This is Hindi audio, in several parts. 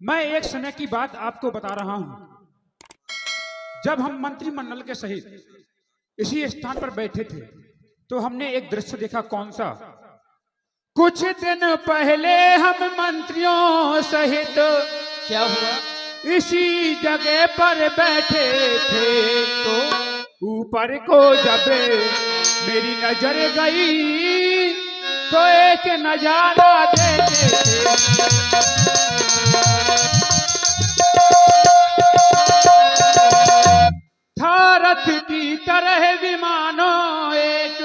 मैं एक समय की बात आपको बता रहा हूं, जब हम मंत्रिमंडल के सहित इसी स्थान पर बैठे थे तो हमने एक दृश्य देखा। कौन सा? कुछ दिन पहले हम मंत्रियों सहित क्या हुआ? इसी जगह पर बैठे थे तो ऊपर को जब मेरी नजर गई तो एक नजारा देखे था रथ की तरह विमानों, एक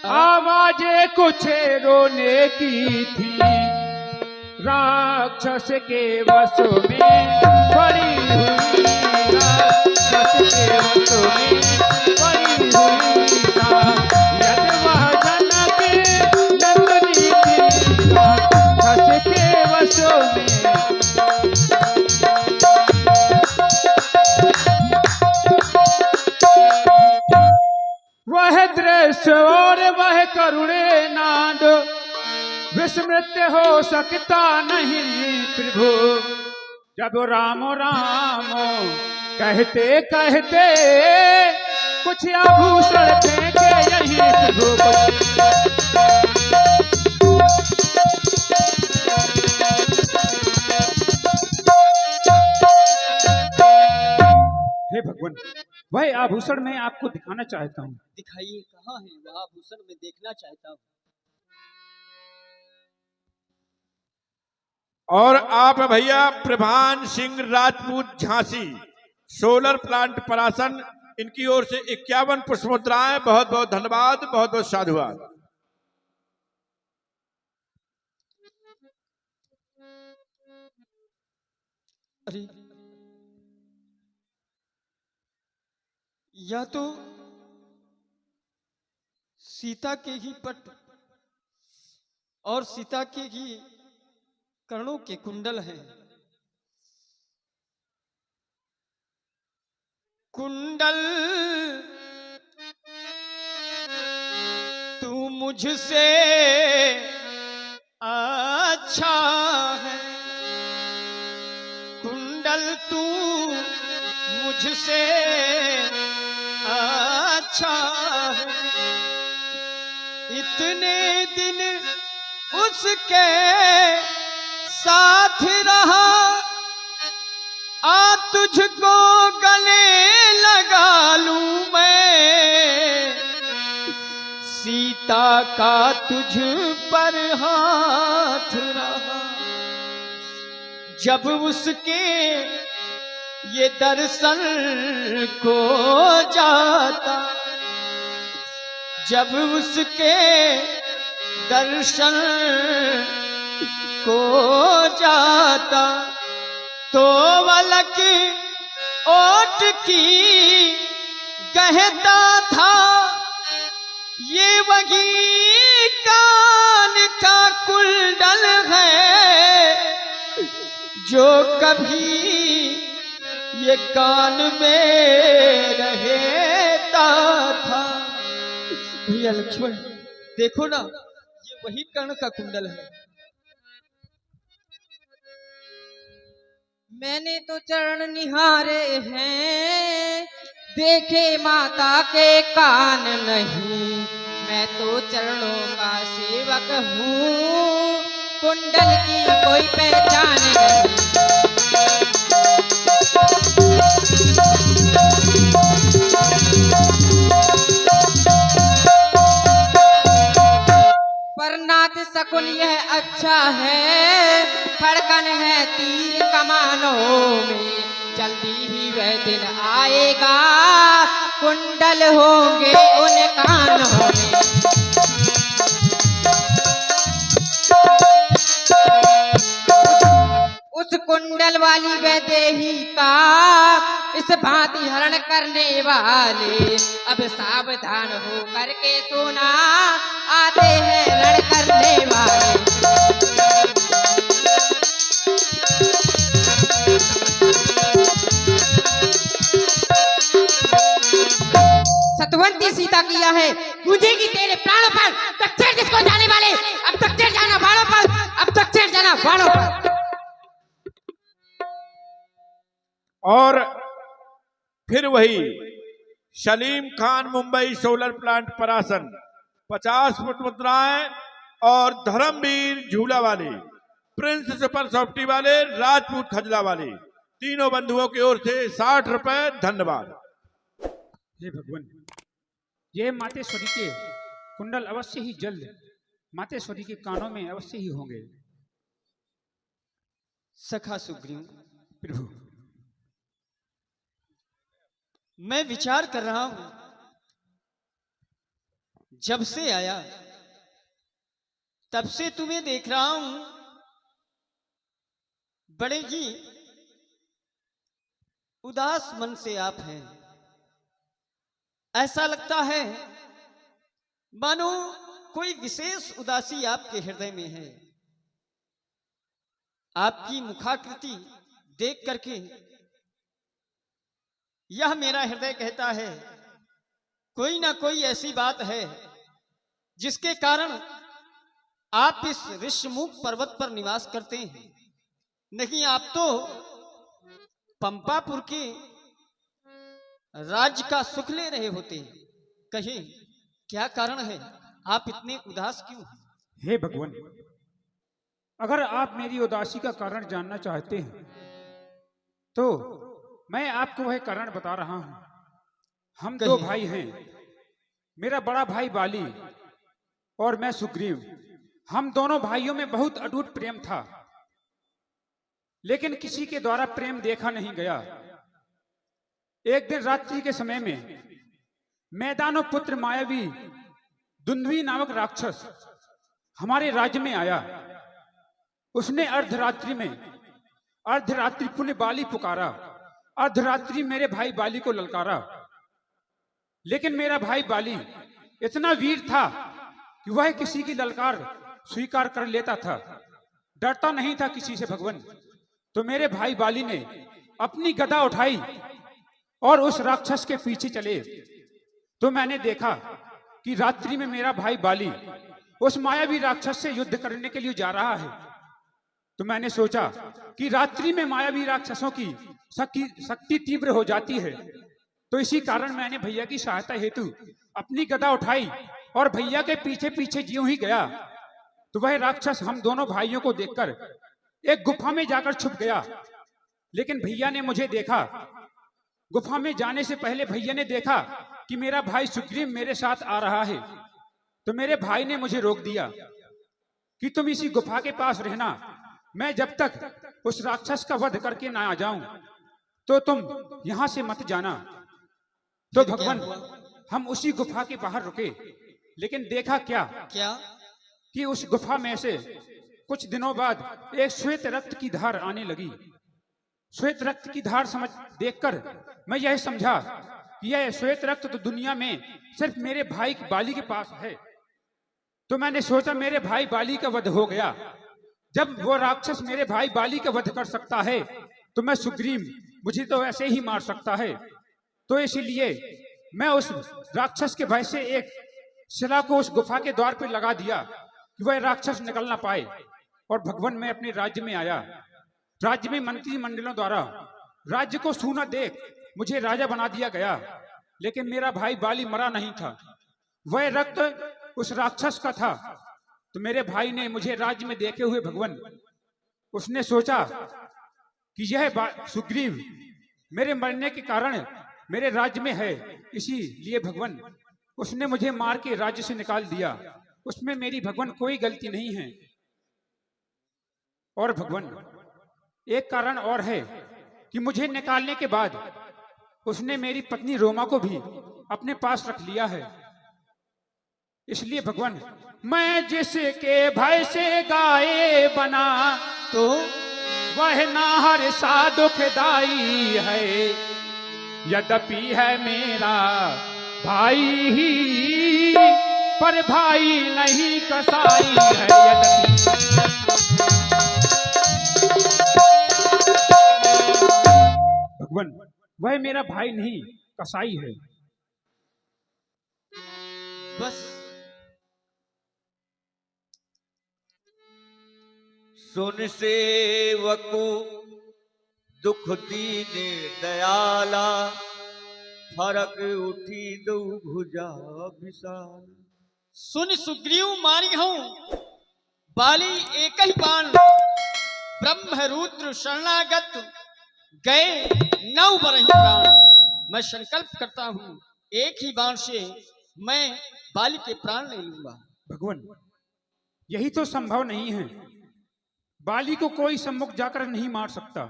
आवाजें कुछ रोने की थी, राक्षस के वश में पड़ी हुई, राक्षस के वश में पड़ी हुई यद वह जनक नंदनी थी, राक्षस के वश में। वह दृश्य और वह करुणे नाद विस्मृत हो सकता नहीं प्रभु, जब राम राम कहते कहते कुछ आभूषण फेंके यही प्रभु। हे भगवान, वह आभूषण मैं आपको दिखाना चाहता हूँ। दिखाइए, कहाँ है वह आभूषण? मैं देखना चाहता हूँ। और आप भैया प्रभान सिंह राजपूत झांसी, सोलर प्लांट परासन, इनकी ओर से 51 पुष्प मुद्राएं। बहुत बहुत धन्यवाद, बहुत बहुत साधुवाद। अरे यह तो सीता के ही पट और सीता के ही कर्णों के कुंडल हैं। कुंडल तू मुझसे अच्छा है, कुंडल तू मुझसे अच्छा है, इतने दिन उसके साथ रहा, आ तुझको गले लगा लूं मैं, सीता का तुझ पर हाथ रहा, जब उसके ये दर्शन को जाता, जब उसके दर्शन को जाता, तो वलक ओट की कहता था, ये वही कान का कुंडल है, जो कभी ये कान में रहता था। भैया लक्ष्मण देखो ना, ये वही कर्ण का कुंडल है। मैंने तो चरण निहारे हैं, देखे माता के कान नहीं, मैं तो चरणों का सेवक हूँ, कुंडल की कोई पहचान नहीं। पर नाथ शकुन यह अच्छा है, खड़कन है तीर कमानों में, जल्दी ही वह दिन आएगा, कुंडल होंगे उन कानों में। उस कुंडल वाली वैदेही का इस भांति हरण करने वाले, अब सावधान हो करके सोना, आते हैं रण करने वाले। सतवंती सीता किया है, मुझे की तेरे प्राणों पर, तक जिसको जाने वाले, अब तक जाना बाणों पर, अब तक जाना बाणों पर। और फिर वही सलीम खान मुंबई सोलर प्लांट परासन 50 फुट मुद्राएं और धर्मवीर झूला वाले, प्रिंस सुपर सॉफ्टी वाले, राजपूत खजला वाले, तीनों बंधुओं की ओर से 60 रुपए। धन्यवाद। हे भगवान, ये मातेश्वरी के कुंडल अवश्य ही जल्द मातेश्वरी के कानों में अवश्य ही होंगे। सखा सुग्रीव, प्रभु, मैं विचार कर रहा हूं, जब से आया तब से तुम्हें देख रहा हूं, बड़े ही उदास मन से आप हैं। ऐसा लगता है मानो कोई विशेष उदासी आपके हृदय में है। आपकी मुखाकृति देख करके यह मेरा हृदय कहता है कोई ना कोई ऐसी बात है जिसके कारण आप इस ऋषमुख पर्वत पर निवास करते हैं। नहीं, आप तो पंपापुर के राज्य का सुख ले रहे होते। कहीं क्या कारण है, आप इतने उदास क्यों हैं? हे भगवान, अगर आप मेरी उदासी का कारण जानना चाहते हैं तो मैं आपको वह कारण बता रहा हूं। हम दो कहिए। भाई हैं, मेरा बड़ा भाई बाली और मैं सुग्रीव। हम दोनों भाइयों में बहुत अटूट प्रेम था, लेकिन किसी के द्वारा प्रेम देखा नहीं गया। एक दिन रात्रि के समय में मैदानों पुत्र मायावी दुंदुभी नामक राक्षस हमारे राज्य में आया। उसने अर्धरात्रि पुण्य बाली पुकारा, अर्धरात्रि मेरे भाई बाली को ललकारा। लेकिन मेरा भाई बाली इतना वीर था कि वह किसी की ललकार स्वीकार कर लेता था, डरता नहीं था किसी से भगवान। तो मेरे भाई बाली ने अपनी गदा उठाई और उस राक्षस के पीछे चले। तो मैंने देखा कि रात्रि में मेरा भाई बाली उस मायावी राक्षस से युद्ध करने के लिए जा रहा है। तो मैंने सोचा कि रात्रि में मायावी राक्षसों की शक्ति तीव्र हो जाती है। तो इसी कारण मैंने भैया की सहायता हेतु अपनी गदा उठाई और भैया के पीछे पीछे ज्यों ही गया तो वह राक्षस हम दोनों भाइयों को देखकर एक गुफा में जाकर छुप गया। लेकिन भैया ने मुझे देखा। गुफा में जाने से पहले भैया ने देखा कि मेरा भाई सुग्रीव मेरे साथ आ रहा है। तो मेरे भाई ने मुझे रोक दिया कि तुम इसी गुफा के पास रहना, मैं जब तक उस राक्षस का वध करके ना आ जाऊं तो तुम यहां से मत जाना। तो फिर क्या भगवान, हुआ? हम उसी गुफा के बाहर रुके, लेकिन देखा क्या क्या? कि उस गुफा में से कुछ दिनों बाद एक श्वेत रक्त की धार आने लगी। श्वेत रक्त की धार देखकर मैं यह समझा कि यह श्वेत रक्त तो दुनिया में सिर्फ मेरे भाई बाली के पास है। तो मैंने सोचा मेरे भाई बाली का वध हो गया। जब वो राक्षस मेरे भाई बाली का वध कर सकता है तो मैं सुग्रीव मुझे तो ऐसे ही मार सकता है। तो इसलिए मैं उस राक्षस के भय से एक शिला को उस गुफा के द्वार पर लगा दिया कि वह राक्षस निकल ना पाए। और भगवान, मैं अपने राज्य में आया। राज्य में मंत्रिमंडलों द्वारा राज्य को सूना देख मुझे राजा बना दिया गया। लेकिन मेरा भाई बाली मरा नहीं था, वह रक्त उस राक्षस का था। तो मेरे भाई ने मुझे राज्य में देखे हुए भगवान, उसने सोचा कि यह सुग्रीव मेरे मरने के कारण मेरे राज्य में है, इसीलिए भगवान उसने मुझे मार के राज्य से निकाल दिया। उसमें मेरी भगवान कोई गलती नहीं है। और भगवान, एक कारण और है कि मुझे निकालने के बाद उसने मेरी पत्नी रोमा को भी अपने पास रख लिया है। इसलिए भगवान, मैं जिसके भय से गाये बना तो वह नाहर सा दुखदाई है। यद्यपि है मेरा भाई ही पर भाई नहीं कसाई है। भगवान, वह मेरा भाई नहीं कसाई है। बस सुन सेवकु दुख दीन दयाला, फरक उठी दो भुजा विशाल। सुन सुग्रीव मारी हूं बाली एक ही बाण, ब्रह्म रुद्र शरणागत गए 9 बरही प्राण। मैं संकल्प करता हूं एक ही बाण से मैं बाली के प्राण ले लूंगा। भगवान, यही तो संभव नहीं है। बाली को कोई सम्मुख जाकर नहीं मार सकता।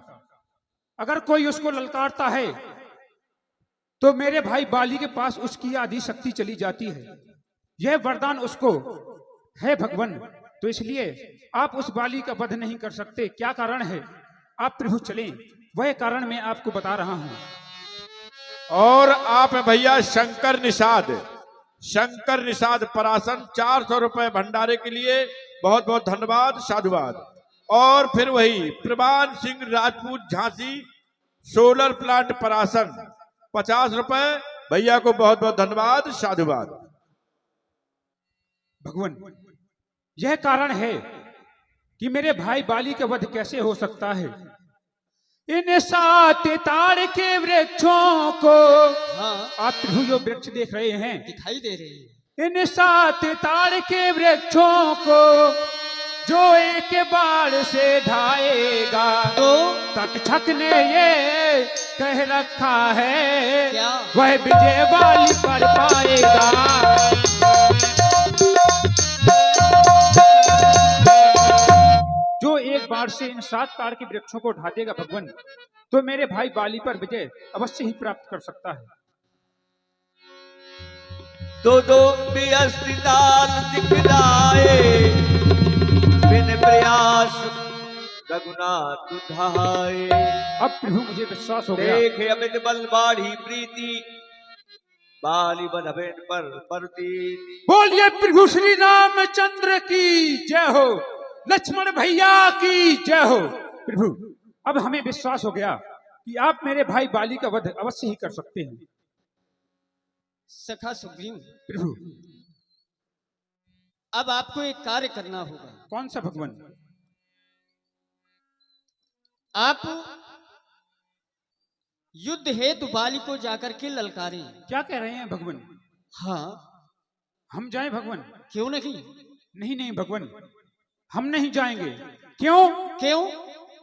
अगर कोई उसको ललकारता है तो मेरे भाई बाली के पास उसकी आधी शक्ति चली जाती है। यह वरदान उसको है भगवान, तो इसलिए आप उस बाली का वध नहीं कर सकते। क्या कारण है? आप प्रभु चलें, वह कारण मैं आपको बता रहा हूं। और आप हैं भैया शंकर निषाद, शंकर निषाद परासन 400 रुपए भंडारे के लिए बहुत बहुत धन्यवाद, साधुवाद। और फिर वही प्रभान सिंह राजपूत झांसी सोलर प्लांट परासन 50 रुपए, भैया को बहुत बहुत धन्यवाद, साधुवाद। भगवान, यह कारण है कि मेरे भाई बाली का वध कैसे हो सकता है। इन 7 ताड़ के वृक्षों को, हाँ, आप प्रभु जो वृक्ष देख रहे हैं दिखाई दे रहे हैं। इन 7 ताड़ के वृक्षों को जो एक बार से ढाएगा, तो तक्षक ने ये कह रखा है क्या? वह विजय बाली पर पाएगा। जो एक बार से इन 7 ताड़ के वृक्षों को ढा देगा भगवान, तो मेरे भाई बाली पर विजय अवश्य ही प्राप्त कर सकता है। दो व्यस्ताल दिखलाए, बिन प्रयास रघुनाथ धाये। अब प्रभु मुझे विश्वास हो गया। देखे अमित बल बाढ़ी प्रीति, बाली बन पर परती। बोलिए प्रभु श्री रामचंद्र की जय हो, लक्ष्मण भैया की जय हो। प्रभु, अब हमें विश्वास हो गया कि आप मेरे भाई बाली का वध अवश्य ही कर सकते हैं। सखा सुग्रीव, प्रभु, अब आपको एक कार्य करना होगा। कौन सा भगवान? आप युद्ध हेतु बाली को जाकर के ललकारें। क्या कह रहे हैं भगवान? हाँ, हम जाएं भगवान? क्यों नहीं? नहीं नहीं भगवान, हम नहीं जाएंगे। क्यों? क्यों?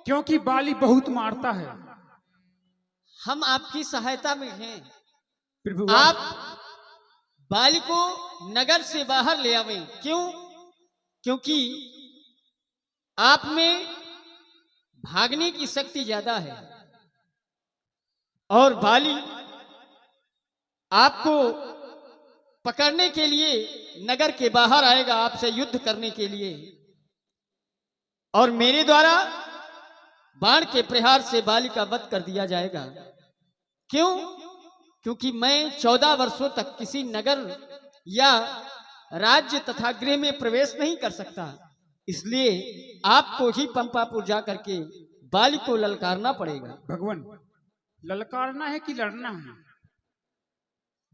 क्योंकि बाली बहुत मारता है। हम आपकी सहायता में हैं। प्रभु, आप बाली को नगर से बाहर ले आवें। क्यों? क्योंकि आप में भागने की शक्ति ज्यादा है और बाली आपको पकड़ने के लिए नगर के बाहर आएगा, आपसे युद्ध करने के लिए, और मेरे द्वारा बाण के प्रहार से बाली का वध कर दिया जाएगा। क्यों? क्योंकि मैं 14 वर्षों तक किसी नगर या राज्य तथा गृह में प्रवेश नहीं कर सकता, इसलिए आपको ही पंपापुर जा करके बाली को ललकारना पड़ेगा। भगवान, ललकारना है कि लड़ना है?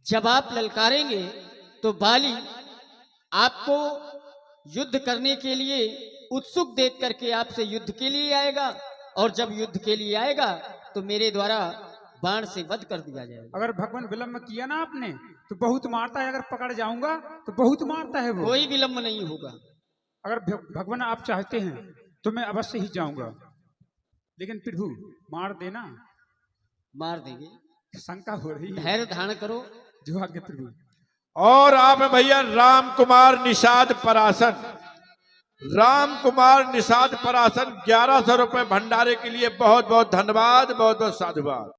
जब आप ललकारेंगे तो बाली आपको युद्ध करने के लिए उत्सुक देख करके आपसे युद्ध के लिए आएगा, और जब युद्ध के लिए आएगा तो मेरे द्वारा बाण से वध कर दिया जाएगा। अगर भगवान विलंब किया ना आपने तो बहुत मारता है। अगर पकड़ जाऊंगा तो बहुत मारता है वो। कोई विलंब नहीं होगा। अगर भगवान आप चाहते हैं तो मैं अवश्य ही जाऊंगा, लेकिन प्रभु मार देना। मार देंगे, शंका हो रही है। धैर्य धारण करो। जो आगे प्रभु। और आप हैं भैया राम कुमार निषाद परासन, राम कुमार निषाद परासन 1100 रुपए भंडारे के लिए बहुत बहुत धन्यवाद, बहुत बहुत साधुवाद।